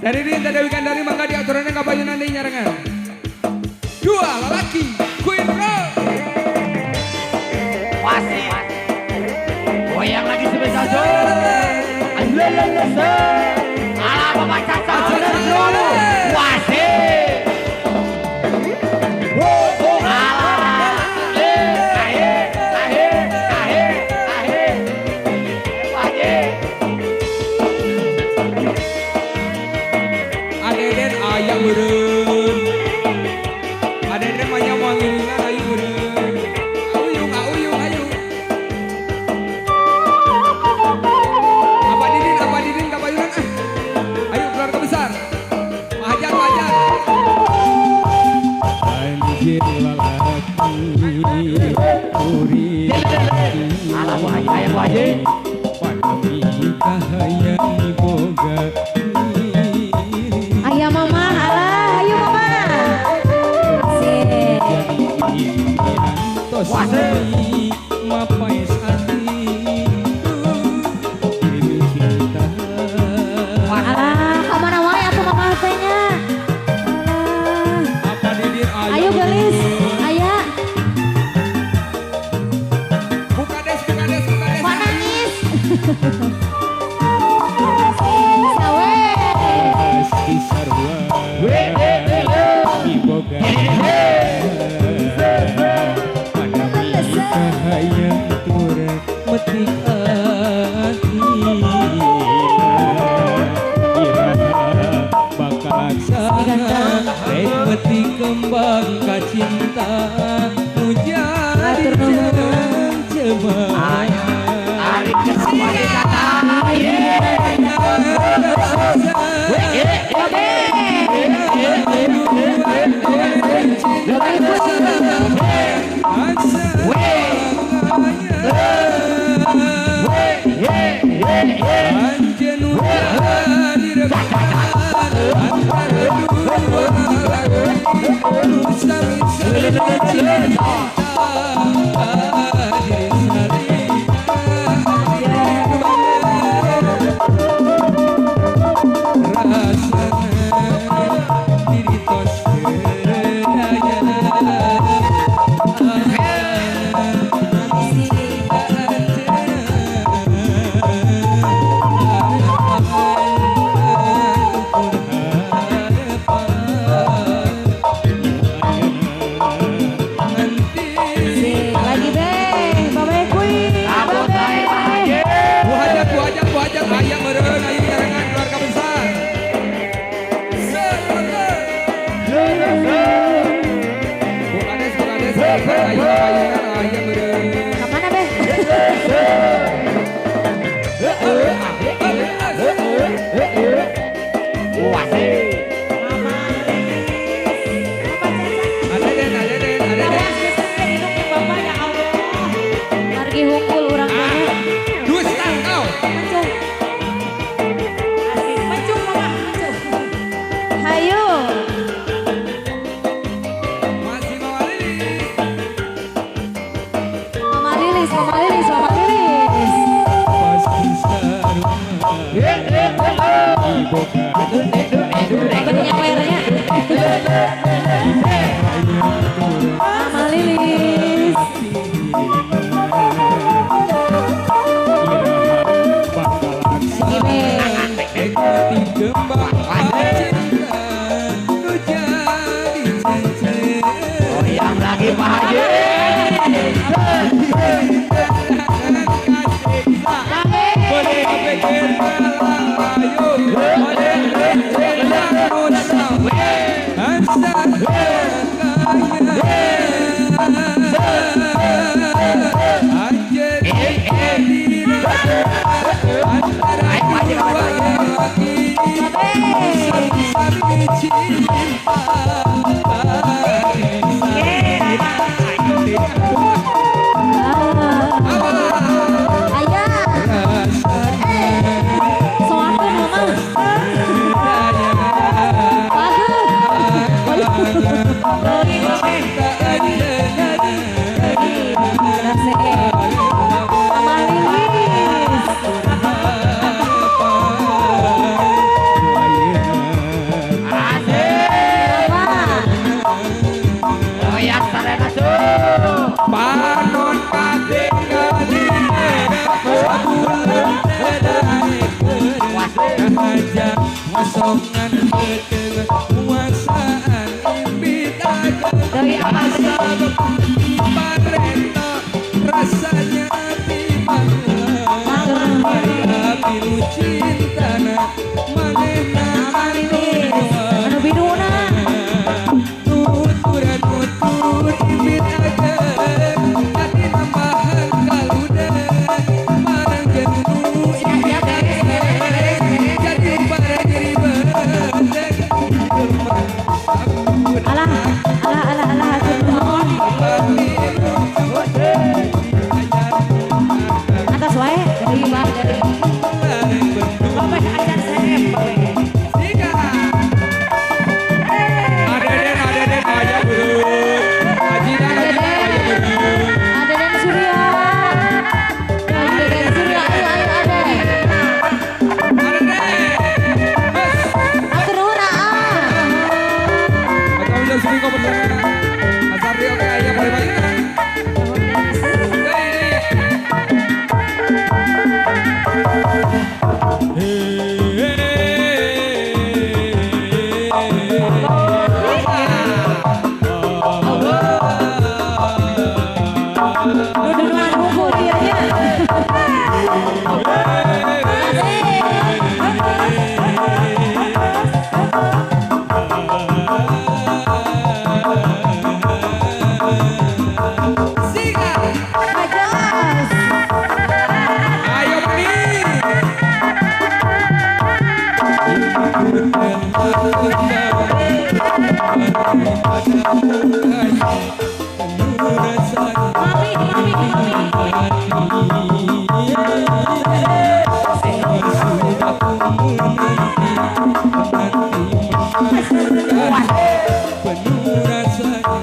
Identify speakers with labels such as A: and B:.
A: Dari Rinta Dewi Kandari mangga diaturannya kabayu nanti nyarengan. Dua lelaki Queen Rock.
B: Wasit goyang lagi sebesar jor. Alah bapak caca dulu. Wasit
A: Adeden ayam beren. Adeden manya mau ngiringan ayu beren. Auyung ayu. Apa didin kabayunan ah. Ayo keluarga besar. Wajar.
C: Anjir lalaki uri
B: alah wajah wajah
C: pandemi kahayang boga
D: Ayah mama, alah, ayo mama. Sip.
C: Wasai mapai sati ini cinta
D: Alah, kemana wae atuh mama tanya. Alah.
A: Apa didin
D: Ayo gelis, ayah.
A: Buka des.
D: Kok nangis? Sawe.
C: pasti sarwa diboga pandemi kahayang tur metik hati bakaksana rek metik kembang kacinta nu jadi cemah
B: Arik kesempatan kata
D: Lagi deh, Babe Queen.
B: abot air bahagia
A: Buajak ayam beren ayu nyarengan keluarga besar. Buka des ayu ayam beren.
D: Kemana Be?
B: wasit
A: Adeden.
D: Margi hukul urang teh.
A: Dustan kau.
D: Mancung. Mancung mama, mancung. Hayu.
A: Masih mau lilis.
D: Mama Lilis.
C: pasti sarwa diboga
D: Bentuknya merahnya. Mama Lilis. Lagi Be.
B: goyang lagi bahagia
D: Ayah. Soakeun mama.
C: Kosongan beteng kuasaan imbit aja
D: Dari apa
C: Asa parento rasanya tiba-tiba Hari api nu cintana manehna anu
D: anu biduna
C: Tutur imbit aja Jadi nambahan kaluda Marang jenu imbit aja Jadi barang diri bedeng
D: alah atur nuhun atas wae dari bah dari Bapak ajar saya
A: Adeden aja berut. Ajidan aja berut.
D: ada dan Surya ada dan Surya ayo ada atur nuhun
A: Atau udah sering kau berdua. Asal dia oke aja boleh banyak.
D: Dudunan bumbu dia nya. Ajas.
A: Ayo nih.
C: Penuh rasanya